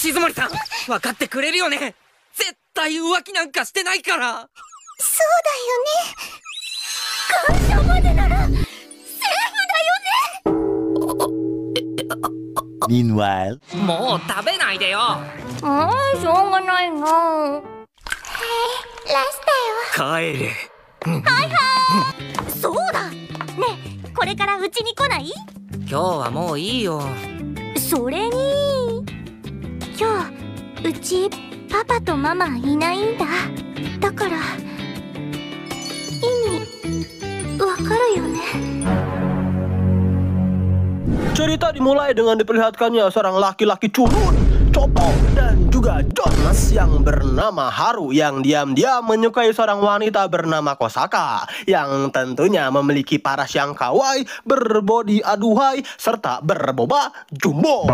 静森さん、分かってくれるよね。絶対浮気なんかしてないから。そうだよね。感謝までならセーフだよね。Meanwhile, もう食べないでよ。しょうがないな。はい、ラス帰れ。トよ。そうだ。ねえ、これからうちに来ない？今日はもういいよ。それに今日うちパパとママいないんだ。だから意味わかるよね。 cerita dimulai dengan diperlihatkannya seorang laki-laki culun, copot, dan juga Jonas yang bernama Haru yang diam-diam menyukai seorang wanita bernama Kosaka yang tentunya memiliki paras yang kawaii, berbodi aduhai, serta berboba jumbo.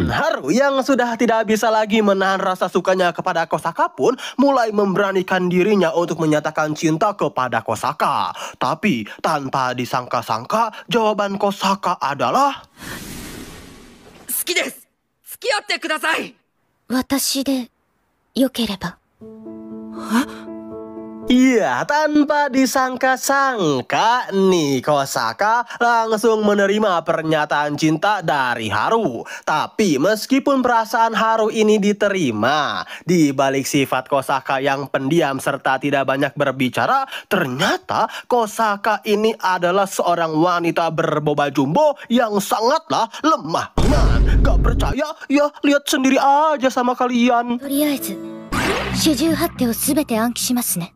Haru yang sudah tidak bisa lagi menahan rasa sukanya kepada Kosaka pun mulai memberanikan dirinya untuk menyatakan cinta kepada Kosaka. Tapi tanpa disangka-sangka jawaban Kosaka adalah 好きです。付き合ってください。私でよければ。 Iya, tanpa disangka-sangka nih Kosaka langsung menerima pernyataan cinta dari Haru. Tapi meskipun perasaan Haru ini diterima, di balik sifat Kosaka yang pendiam serta tidak banyak berbicara, ternyata Kosaka ini adalah seorang wanita berboba jumbo yang sangatlah lemah iman. Gak percaya? Ya lihat sendiri aja sama kalian. とりあえず主従発手をすべて暗記しますね。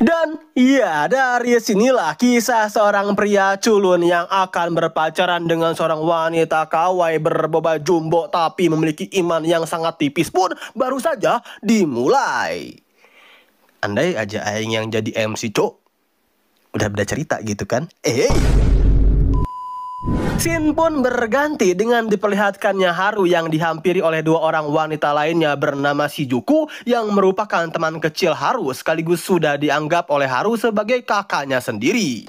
Dan ya, dari sinilah kisah seorang pria culun yang akan berpacaran dengan seorang wanita kawaii berboba jumbo tapi memiliki iman yang sangat tipis pun baru saja dimulai. Andai aja aing yang jadi MC, cok. Udah beda cerita gitu kan? Scene pun berganti dengan diperlihatkannya Haru yang dihampiri oleh dua orang wanita lainnya bernama Shizuku yang merupakan teman kecil Haru sekaligus sudah dianggap oleh Haru sebagai kakaknya sendiri.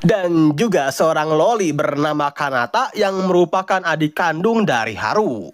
Dan juga seorang loli bernama Kanata yang merupakan adik kandung dari Haru.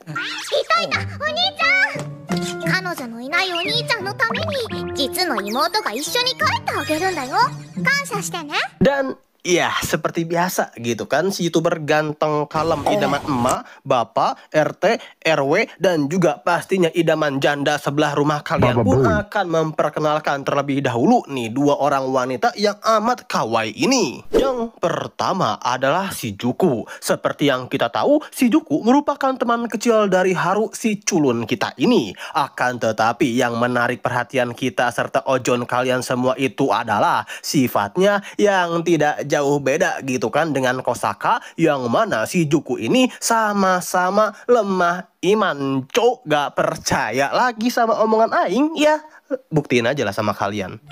彼女のいないお兄ちゃんのために実の妹が一緒に帰ってあげるんだよ。感謝してね。 Dan ya, seperti biasa gitu kan, si YouTuber ganteng kalem idaman emak, bapak, RT, RW, dan juga pastinya idaman janda sebelah rumah kalian pun akan memperkenalkan terlebih dahulu nih dua orang wanita yang amat kawaii ini. Yang pertama adalah Shizuku. Seperti yang kita tahu, Shizuku merupakan teman kecil dari Haru si culun kita ini. Akan tetapi yang menarik perhatian kita serta ojon kalian semua itu adalah sifatnya yang tidak jauh beda gitu kan dengan Kosaka, yang mana Shizuku ini sama-sama lemah iman. Cok, gak percaya lagi sama omongan aing? Ya, buktiin aja lah sama kalian.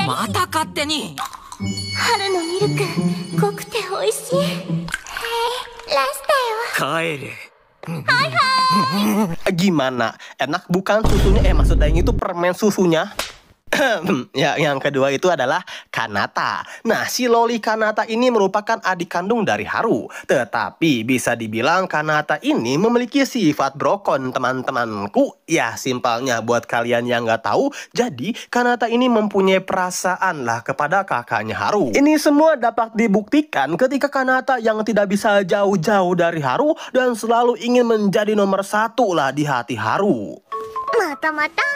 Mata kateni. 春のミルク濃くて美味しい。はい、ラストよ。帰れ。 Gimana? Enak bukan susunya? Maksud aing itu permen susunya. Ya, yang kedua itu adalah Kanata. Nah, si loli Kanata ini merupakan adik kandung dari Haru. Tetapi bisa dibilang Kanata ini memiliki sifat brokon, teman-temanku. Ya, simpelnya buat kalian yang nggak tahu, jadi Kanata ini mempunyai perasaan lah kepada kakaknya Haru. Ini semua dapat dibuktikan ketika Kanata yang tidak bisa jauh-jauh dari Haru dan selalu ingin menjadi nomor satu lah di hati Haru. Mata-mata.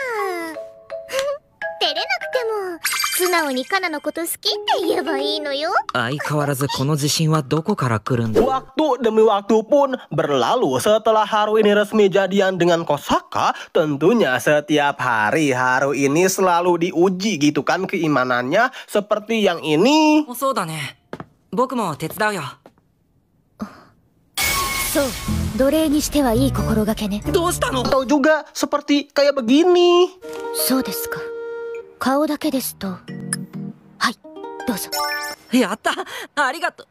照れなくても素直にカナのこと好きって言えばいいのよ。相変わらずこの自信はどこから来るんだ。 Waktu demi waktu pun berlalu setelah Haru ini resmi jadian dengan Kosaka. Tentunya setiap hari Haru ini selalu diuji gitu kan keimanannya. Seperti yang ini. そうだね。僕も手伝うよ。そう、奴隷にしてはいい心がけね。どうしたの？ Atau juga seperti kayak begini. そうですか。顔だけですと。はい、どうぞ。やった、ありがとう。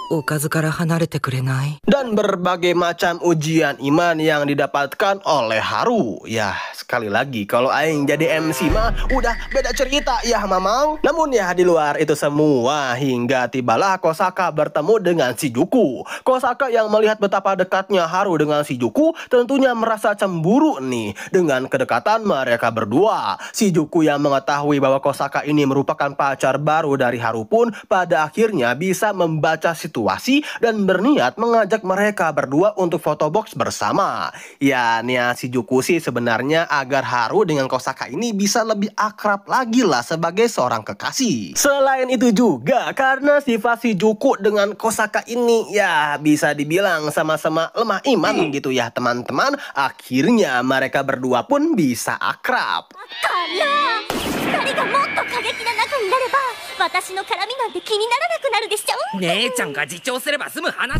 おかずから離れてくれない？ Dan berbagai macam ujian iman yang didapatkan oleh Haru. Ya, sekali lagi kalau aing jadi MC mah udah beda cerita ya mamang. Namun ya di luar itu semua hingga tibalah Kosaka bertemu dengan Shijuku. Kosaka yang melihat betapa dekatnya Haru dengan Shijuku tentunya merasa cemburu nih dengan kedekatan mereka berdua. Shijuku yang mengetahui bahwa Kosaka ini merupakan pacar baru dari Haru pun pada akhirnya bisa membaca situasi dan berniat mengajak mereka berdua untuk fotobox bersama. Ya niat Shijuku sih sebenarnya agar Haru dengan Kosaka ini bisa lebih akrab lagi lah sebagai seorang kekasih. Selain itu juga karena sifat Shijuku dengan Kosaka ini ya bisa dibilang sama-sama lemah iman gitu ya teman-teman. Akhirnya mereka berdua pun bisa akrab.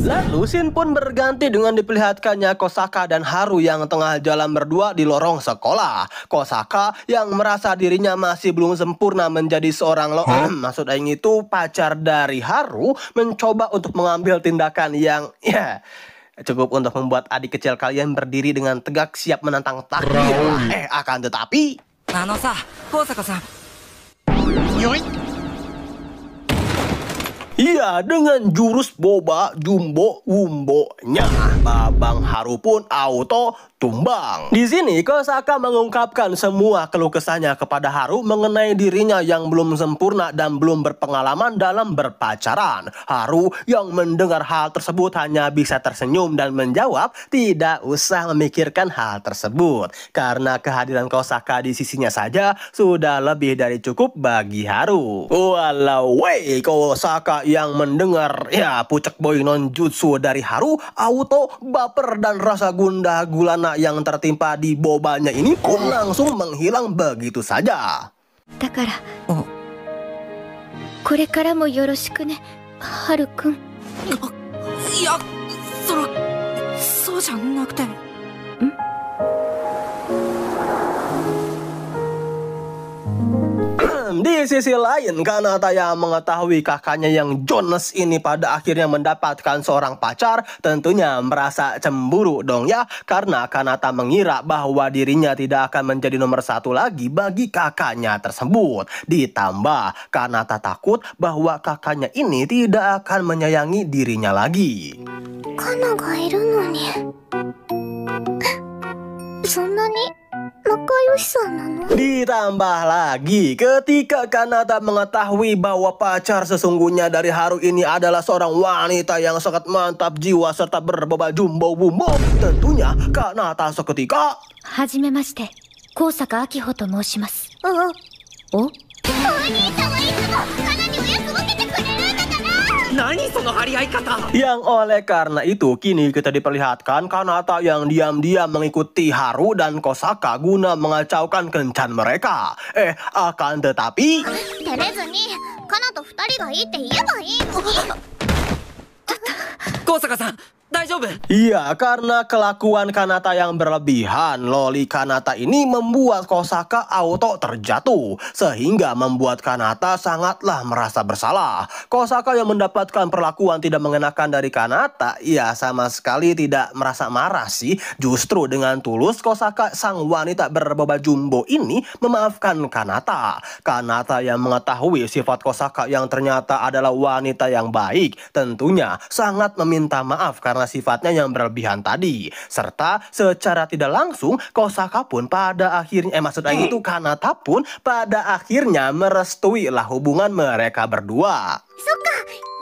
Lalu scene pun berganti dengan diperlihatkannya Kosaka dan Haru yang tengah jalan berdua di lorong sekolah. Kosaka yang merasa dirinya masih belum sempurna menjadi seorang maksud aing itu pacar dari Haru mencoba untuk mengambil tindakan yang ya cukup untuk membuat adik kecil kalian berdiri dengan tegak siap menantang takdir. Akan tetapi 高坂さん。 iya, dengan jurus boba jumbo wumbonya, Babang Haru pun auto tumbang. Di sini Kosaka mengungkapkan semua keluh kesahnya kepada Haru mengenai dirinya yang belum sempurna dan belum berpengalaman dalam berpacaran. Haru yang mendengar hal tersebut hanya bisa tersenyum dan menjawab tidak usah memikirkan hal tersebut karena kehadiran Kosaka di sisinya saja sudah lebih dari cukup bagi Haru. Walau Kosaka yang mendengar ya pucuk boy non jutsu dari Haru auto baper dan rasa gundah gulana yang tertimpa di bobanya ini pun langsung menghilang begitu saja. だからこれからもよろしくね、ハルくん。いや、そうじゃなくて。 Di sisi lain, Kanata yang mengetahui kakaknya yang Jonas ini pada akhirnya mendapatkan seorang pacar tentunya merasa cemburu dong ya, karena Kanata mengira bahwa dirinya tidak akan menjadi nomor satu lagi bagi kakaknya tersebut. Ditambah Kanata takut bahwa kakaknya ini tidak akan menyayangi dirinya lagi. Kana ga iru no ni. Sonna ni nakayoshisan nano? Ditambah lagi ketika Kanata mengetahui bahwa pacar sesungguhnya dari Haru ini adalah seorang wanita yang sangat mantap jiwa serta berboba jumbo bumbo, tentunya Kanata seketika はじめまして、高坂明穂と申します。お兄さんはいつもカナにおやつ分けてくれるんだから。 何その張り合い方。 Yang oleh karena itu kini kita diperlihatkan Kanata yang diam-diam mengikuti Haru dan Kosaka guna mengacaukan kencan mereka. Akan tetapi 照れずにカナと二人がいいって言えばいいのに。高坂さん、大丈夫？ iya, karena kelakuan Kanata yang berlebihan, loli Kanata ini membuat Kosaka auto terjatuh, sehingga membuat Kanata sangatlah merasa bersalah. Kosaka yang mendapatkan perlakuan tidak mengenakan dari Kanata, ia sama sekali tidak merasa marah sih. Justru dengan tulus Kosaka sang wanita berboba jumbo ini memaafkan Kanata. Kanata yang mengetahui sifat Kosaka yang ternyata adalah wanita yang baik, tentunya sangat meminta maaf karena sifatnya yang berlebihan tadi. Serta secara tidak langsung Kosaka pun pada akhirnya itu Kanata pun pada akhirnya merestui lah hubungan mereka berdua. そっか、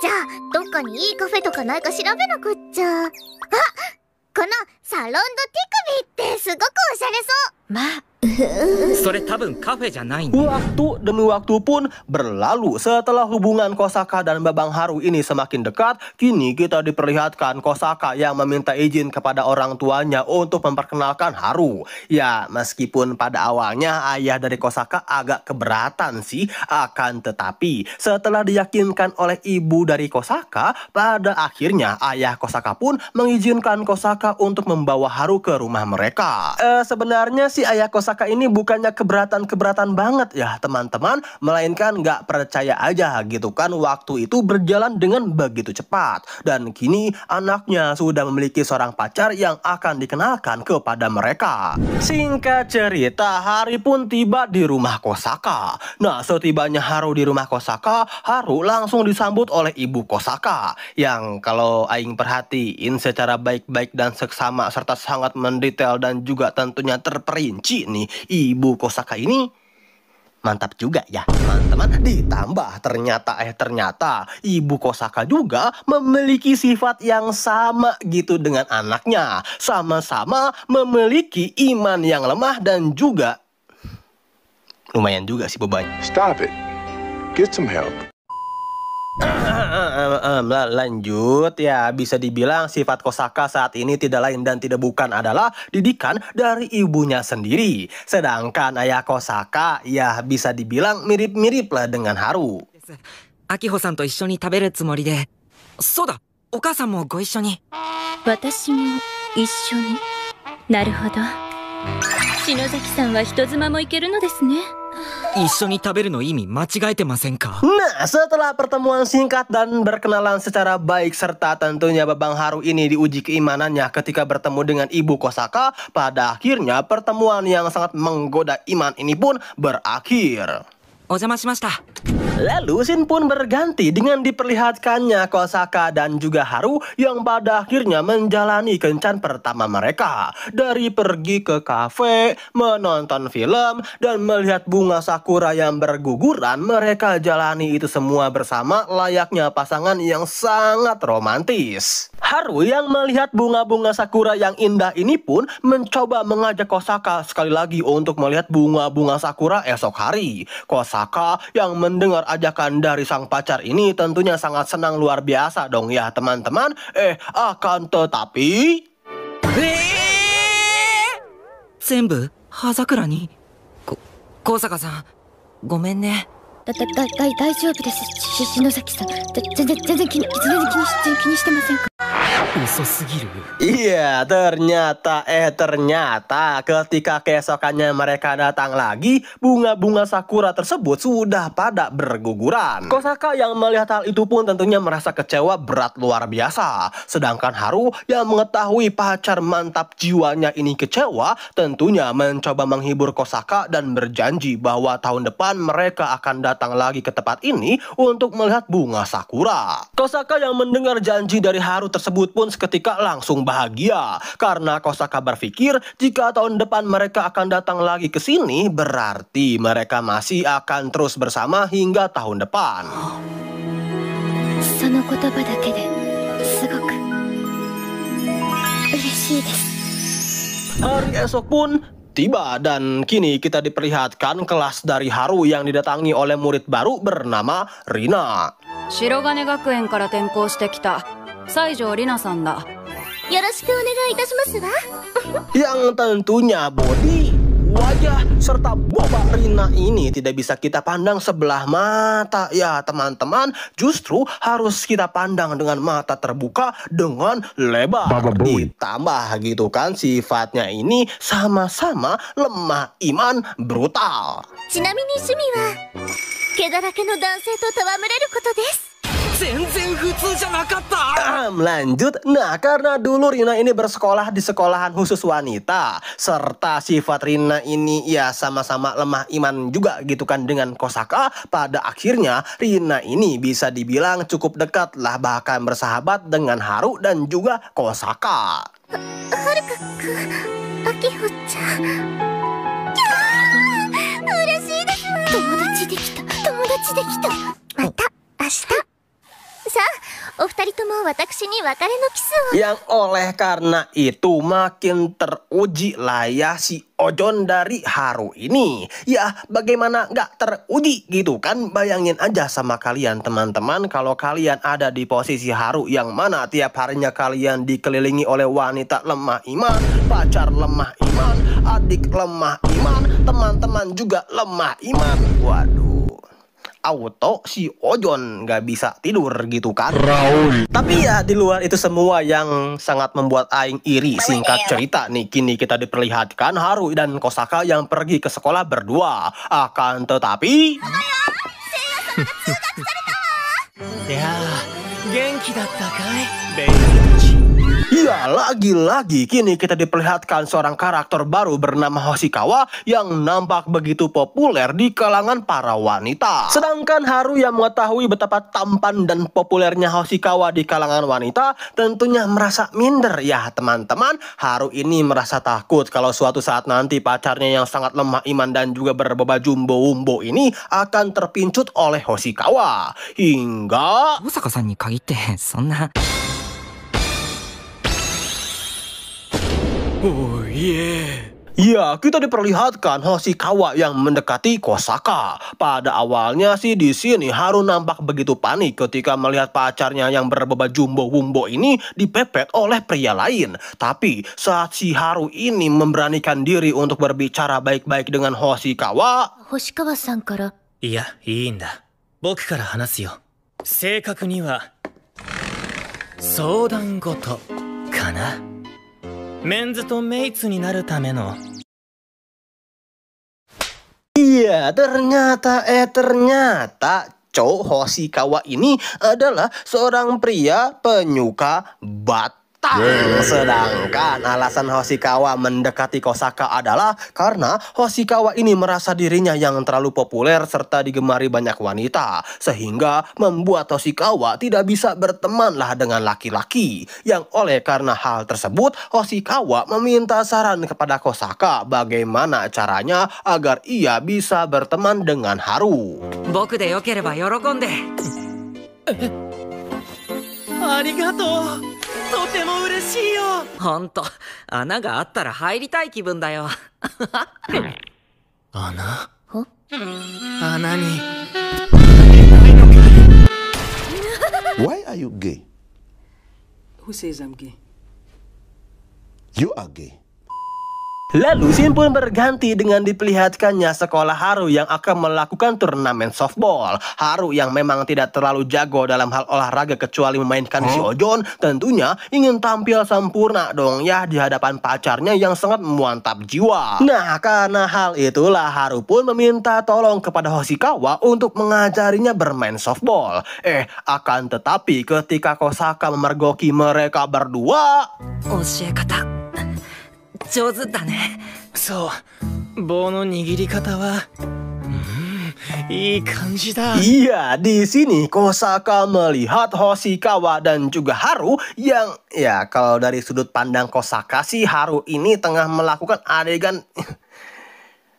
じゃあどっかにいいカフェとかないか調べなくっちゃ。あ、このサロンド手首ってすごくおしゃれそう。まあ それ多分カフェじゃないんだ。 Waktu demi waktu pun berlalu setelah hubungan Kosaka dan Babang Haru ini semakin dekat. Kini kita diperlihatkan Kosaka yang meminta izin kepada orang tuanya untuk memperkenalkan Haru. Ya, meskipun pada awalnya ayah dari Kosaka agak keberatan sih, akan tetapi setelah diyakinkan oleh ibu dari Kosaka, pada akhirnya ayah Kosaka pun mengizinkan Kosaka untuk membawa Haru ke rumah mereka. Sebenarnya si ayah Kosaka Kosaka ini bukannya keberatan banget ya teman-teman, melainkan nggak percaya aja gitu kan, waktu itu berjalan dengan begitu cepat. Dan kini anaknya sudah memiliki seorang pacar yang akan dikenalkan kepada mereka. Singkat cerita, Hari pun tiba di rumah Kosaka. Nah, setibanya Haru di rumah Kosaka, Haru langsung disambut oleh ibu Kosaka, yang kalau aing perhatiin secara baik-baik dan seksama serta sangat mendetail dan juga tentunya terperinci nih, ibu Kosaka ini mantap juga ya teman-teman. Ditambah ternyata ibu Kosaka juga memiliki sifat yang sama gitu dengan anaknya. Sama-sama memiliki iman yang lemah dan juga lumayan juga sih bebannya. Stop it. Get some help. Lanjut ya, bisa dibilang sifat Kosaka saat ini tidak lain dan tidak bukan adalah didikan dari ibunya sendiri. Sedangkan ayah Kosaka ya bisa dibilang mirip-mirip lah dengan Haru. Akiho-san と一緒に食べるつもりで。そうだ、お母さんもご一緒に。私も一緒に。なるほど。篠崎さんは人妻もいけるのですね。一緒に食べるの意味間違えてませんか？ Nah, setelah pertemuan singkat dan berkenalan secara baik serta tentunya Babang Haru ini diuji keimanannya ketika bertemu dengan ibu Kosaka, pada akhirnya pertemuan yang sangat menggoda iman ini pun berakhir. お邪魔しました。 Lalu scene pun berganti dengan diperlihatkannya Kosaka dan juga Haru yang pada akhirnya menjalani kencan pertama mereka. Dari pergi ke kafe, menonton film, dan melihat bunga sakura yang berguguran, mereka jalani itu semua bersama layaknya pasangan yang sangat romantis. Haru yang melihat bunga-bunga sakura yang indah ini pun mencoba mengajak Kosaka sekali lagi untuk melihat bunga-bunga sakura esok hari. Kosaka yang mendengar ajakan dari sang pacar ini tentunya sangat senang luar biasa dong ya teman-teman. Akan tetapi 全部葉桜に。高坂さん、ごめんね。大丈夫です。篠崎さん。全然気にしてませんか？ 嘘すぎる。 Iya, ternyata ketika keesokannya mereka datang lagi, bunga-bunga sakura tersebut sudah pada berguguran. Kosaka yang melihat hal itu pun tentunya merasa kecewa berat luar biasa. Sedangkan Haru yang mengetahui pacar mantap jiwanya ini kecewa, tentunya mencoba menghibur Kosaka dan berjanji bahwa tahun depan mereka akan datang lagi ke tempat ini untuk melihat bunga sakura. Kosaka yang mendengar janji dari Haru tersebut pun seketika langsung bahagia karena Kosaka berpikir jika tahun depan mereka akan datang lagi ke sini berarti mereka masih akan terus bersama hingga tahun depan. その言葉だけですごく嬉しいです。 Hari esok pun tiba dan kini kita diperlihatkan kelas dari Haru yang didatangi oleh murid baru bernama Rina. 白金学園から転校してきた西条里奈さんだ。よろしくお願いいたしますわ。 Yang tentunya body, wajah, serta boba Rina ini tidak bisa kita pandang sebelah mata ya teman-teman. Justru harus kita pandang dengan mata terbuka dengan lebar. Ditambah gitu kan sifatnya ini sama-sama lemah iman brutal. ちなみに趣味は毛だらけの男性と戯れることです。 全然普通じゃなかった。 Lanjut, nah karena dulu Rina ini bersekolah di sekolahan khusus wanita, serta sifat Rina ini ya sama-sama lemah iman juga gitu kan dengan Kosaka, pada akhirnya Rina ini bisa dibilang cukup dekat lah, bahkan bersahabat dengan Haru dan juga Kosaka. はるかくん、あきほちゃん。嬉しいです。友達できた。また明日。さあ、お二人とも私に別れのキスを。 Yang oleh karena itu makin teruji lah ya si Ojon dari Haru ini. Ya bagaimana nggak teruji gitu kan. Bayangin aja sama kalian teman-teman, kalau kalian ada di posisi Haru yang mana tiap harinya kalian dikelilingi oleh wanita lemah iman, pacar lemah iman, adik lemah iman, teman-teman juga lemah iman. Waduh, auto si Ojon nggak bisa tidur gitu kan. Tapi ya di luar itu semua yang sangat membuat aing iri, singkat cerita nih kini kita diperlihatkan Haru dan Kosaka yang pergi ke sekolah berdua. Akan tetapi ya, lagi-lagi kini kita diperlihatkan seorang karakter baru bernama Hoshikawa yang nampak begitu populer di kalangan para wanita. Sedangkan Haru yang mengetahui betapa tampan dan populernya Hoshikawa di kalangan wanita tentunya merasa minder. Ya teman-teman, Haru ini merasa takut kalau suatu saat nanti pacarnya yang sangat lemah iman dan juga berbeba jumbo-wumbo ini akan terpincut oleh Hoshikawa. Hingga 大坂さんに限ってそんな。 ya, kita diperlihatkan Hoshikawa yang mendekati Kosaka. Pada awalnya sih di sini Haru nampak begitu panik ketika melihat pacarnya yang berbeba jumbo-wumbo ini dipepet oleh pria lain. Tapi saat si Haru ini memberanikan diri untuk berbicara baik-baik dengan Hoshikawa, 星川さんから。いや、いいんだ。僕から話すよ。正確には、相談事かな。メンズとメイツになるための。 iya ternyata cowok Hoshikawa ini adalah seorang pria penyuka batang. Sedangkan alasan Hoshikawa mendekati Kosaka adalah karena Hoshikawa ini merasa dirinya yang terlalu populer serta digemari banyak wanita, sehingga membuat Hoshikawa tidak bisa bertemanlah dengan laki-laki. Yang oleh karena hal tersebut Hoshikawa meminta saran kepada Kosaka bagaimana caranya agar ia bisa berteman dengan Haru. 僕でよければ喜んで。ありがとう。とても嬉しいよ。ほんと、穴があったら入りたい気分だよ。穴？穴に。Why are you gay? Who says I'm gay? You are gay. Lalu scene pun berganti dengan diperlihatkannya sekolah Haru yang akan melakukan turnamen softball. Haru yang memang tidak terlalu jago dalam hal olahraga kecuali memainkan si Ojon, tentunya ingin tampil sempurna dong ya di hadapan pacarnya yang sangat memantap jiwa. Nah, karena hal itulah Haru pun meminta tolong kepada Hoshikawa untuk mengajarinya bermain softball. Akan tetapi ketika Kosaka memergoki mereka berdua, 教え方上手だね。そう、棒の握り方は、いい感じだ。 iya, di sini Kosaka melihat Hoshikawa dan juga Haru yang ya kalau dari sudut pandang Kosaka sih Haru ini tengah melakukan adegan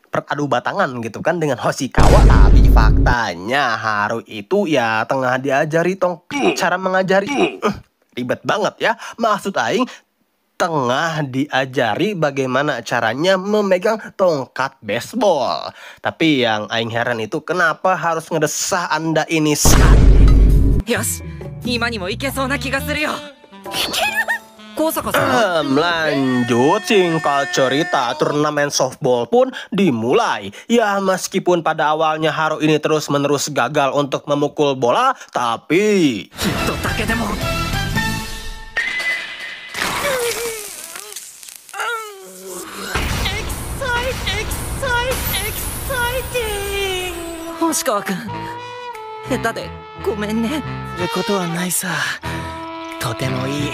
peradu batangan gitu kan dengan Hoshikawa. Tapi faktanya Haru itu ya tengah diajari cara mengajari. Ribet banget ya. Maksud aing tengah diajari bagaimana caranya memegang tongkat baseball. Tapi yang aing heran itu kenapa harus ngedesah Anda ini saat. よし、今にもいけそうな気がするよ。いける。高坂さん。 lanjut singkat cerita turnamen softball pun dimulai. Ya meskipun pada awalnya Haru ini terus-menerus gagal untuk memukul bola, tapi ヒットだけでも。 星川くん、下手でごめんね。することはないさ。とてもいい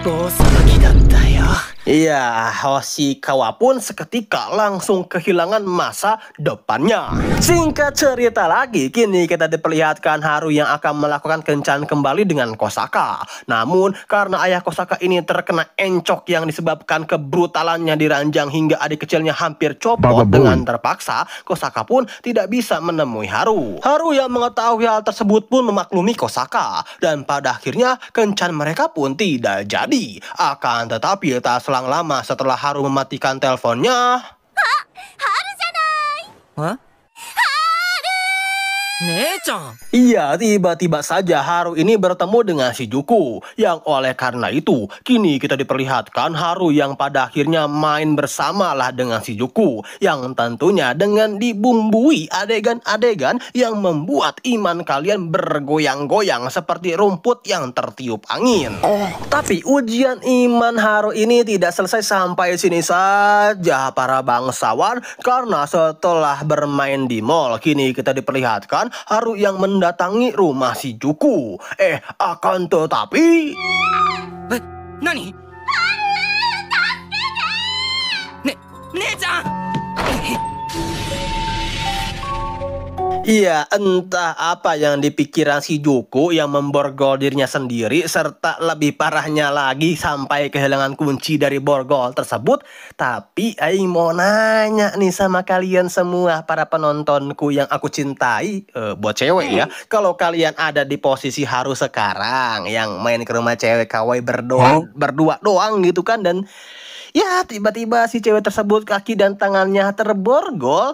棒さばきだったよ。 iya, Hoshikawa pun seketika langsung kehilangan masa depannya. Singkat cerita lagi, kini kita diperlihatkan Haru yang akan melakukan kencan kembali dengan Kosaka. Namun, karena ayah Kosaka ini terkena encok yang disebabkan kebrutalannya diranjang hingga adik kecilnya hampir copot, dengan terpaksa Kosaka pun tidak bisa menemui Haru. Haru yang mengetahui hal tersebut pun memaklumi Kosaka. Dan pada akhirnya kencan mereka pun tidak jadi. Akan tetapi tak selang lama setelah Haru mematikan teleponnya. Hah? 姉ちゃん Iya, tiba-tiba saja Haru ini bertemu dengan Shizuku. Yang oleh karena itu, kini kita diperlihatkan Haru yang pada akhirnya main bersamalah dengan Shizuku. Yang tentunya dengan dibumbui adegan-adegan yang membuat iman kalian bergoyang-goyang seperti rumput yang tertiup angin. Tapi ujian iman Haru ini tidak selesai sampai sini saja para bangsawan. Karena setelah bermain di mall, kini kita diperlihatkan Haru yang mendatangi rumah Shizuku. Akan tetapi... 何姉ちゃん Iya, entah apa yang dipikiran Shizuku yang memborgol dirinya sendiri, serta lebih parahnya lagi sampai kehilangan kunci dari borgol tersebut. Tapi Aing mau nanya nih sama kalian semua para penontonku yang aku cintai, buat cewek ya. Kalau kalian ada di posisi Haru sekarang yang main ke rumah cewek kawaii berdua doang gitu kan, dan ya tiba-tiba si cewek tersebut kaki dan tangannya terborgol,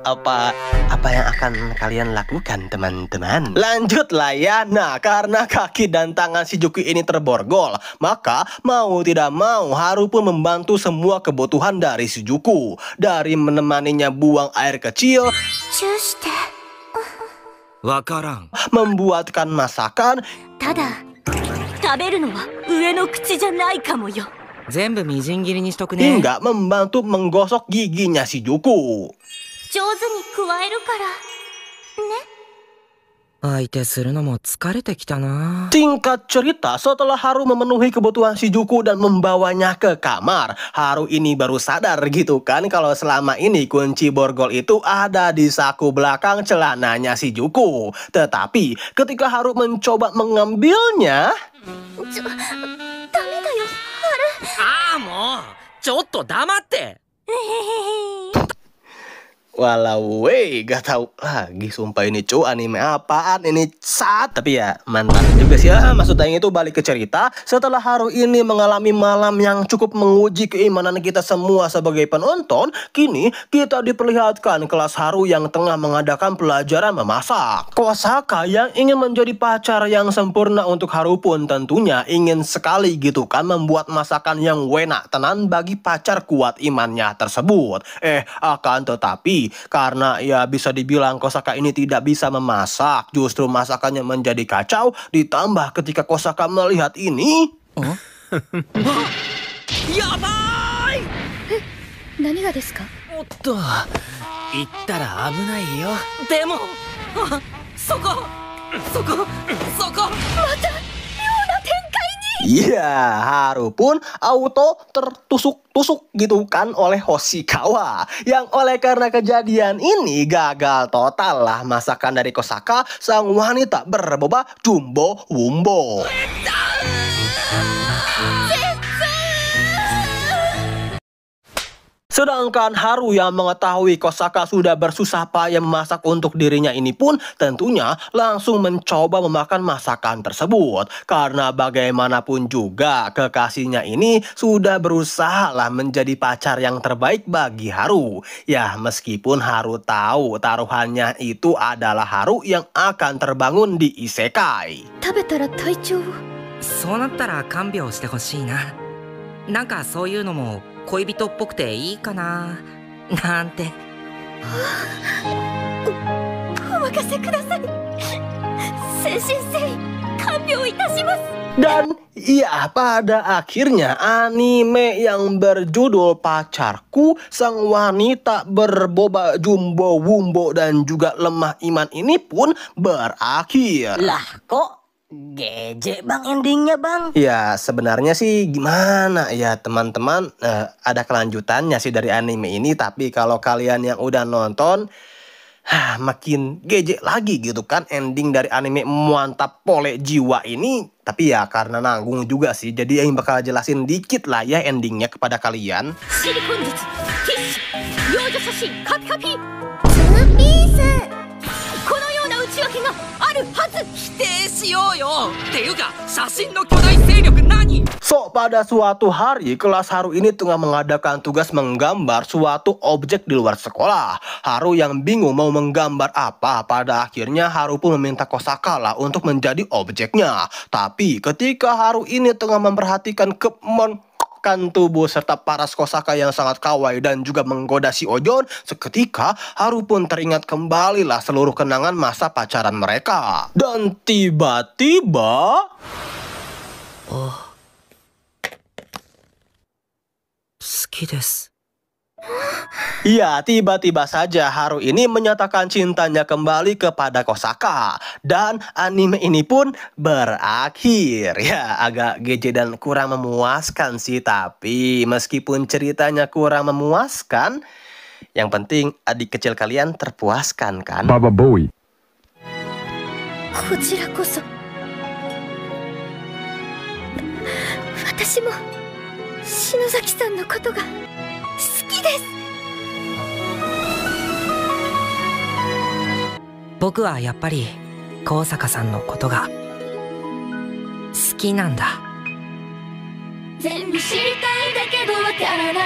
apa yang akan kalian lakukan teman-teman? Lanjutlah ya. Nah, karena kaki dan tangan Shizuku ini terborgol, maka mau tidak mau Haru pun membantu semua kebutuhan dari Shizuku. Dari menemaninya buang air kecil, わからん membuatkan masakan, ただ食べるのは上の口じゃないかもよ。全部みじん切りにしとくね hingga membantu menggosok giginya Shizuku. 上手に加えるからね。相手するのも疲れてきたな Singkat cerita, setelah Haru memenuhi kebutuhan Shizuku dan membawanya ke kamar, Haru ini baru sadar gitu kan kalau selama ini kunci borgol itu ada di saku belakang celananya Shizuku. Tetapi ketika Haru mencoba mengambilnya, ダメだよ、ああもうちょっと黙って walau gak tahu lagi sumpah ini anime apaan ini saat. Tapi ya mantap juga sih ya. Maksud Aing itu balik ke cerita, setelah Haru ini mengalami malam yang cukup menguji keimanan kita semua sebagai penonton, kini kita diperlihatkan kelas Haru yang tengah mengadakan pelajaran memasak. Kosaka yang ingin menjadi pacar yang sempurna untuk Haru pun tentunya ingin sekali gitu kan membuat masakan yang enak tenan bagi pacar kuat imannya tersebut. Akan tetapi karena ya bisa dibilang Kosaka ini tidak bisa memasak, justru masakannya menjadi kacau. Ditambah ketika Kosaka melihat ini, やばい何がですか？おっと、言ったら危ないよ。でもそこ iya Haru pun auto tertusuk-tusuk gitu kan oleh Hoshikawa. Yang oleh karena kejadian ini gagal total lah masakan dari Kosaka, sang wanita berboba jumbo wumbo. Sedangkan Haru yang mengetahui Kosaka sudah bersusah payah memasak untuk dirinya ini pun tentunya langsung mencoba memakan masakan tersebut. Karena bagaimanapun juga kekasihnya ini sudah berusaha lah menjadi pacar yang terbaik bagi Haru. Ya meskipun Haru tahu taruhannya itu adalah Haru yang akan terbangun di isekai. 食べたら体調を。そうなったら看病してほしいな。なんかそういうのも恋人っぽくていいかななんて。お任せください。誠心誠意看病いたします。 Dan ya pada akhirnya anime yang berjudul Pacarku, Sang Wanita Berboba Jumbo Wumbo dan juga Lemah Iman ini pun berakhir. Lah kok geje bang endingnya bang? Ya sebenarnya sih gimana ya teman-teman, ada kelanjutannya sih dari anime ini. Tapi kalau kalian yang udah nonton, makin geje lagi gitu kan ending dari anime Mantap Pole Jiwa ini. Tapi ya karena nanggung juga sih, jadi yang bakal jelasin dikit lah ya endingnya kepada kalian. シリコン術、ティッシュ、幼女写真、カピカピ。ツーピース。このような内訳があるはず。否定ししようよ。っていうか写真の巨大勢力何？ So, pada suatu hari, kelas Haru ini tengah mengadakan tugas menggambar suatu objek di luar sekolah. Haru yang bingung mau menggambar apa, pada akhirnya Haru pun meminta Kosaka untuk menjadi objeknya. Tapi ketika Haru ini tengah memperhatikan kemenkan tubuh serta paras Kosaka yang sangat kawaii dan juga menggoda si Ojon, seketika Haru pun teringat kembalilah seluruh kenangan masa pacaran mereka. Dan tiba-tiba... Iya, tiba-tiba saja Haru ini menyatakan cintanya kembali kepada Kosaka. Dan anime ini pun berakhir. Ya, agak geje dan kurang memuaskan sih. Tapi meskipun ceritanya kurang memuaskan, yang penting adik kecil kalian terpuaskan kan? Baba Boy. こちらこそ私も篠崎さんのことが好きです。僕はやっぱり高坂さんのことが好きなんだ。全部知りたいんだけどわからない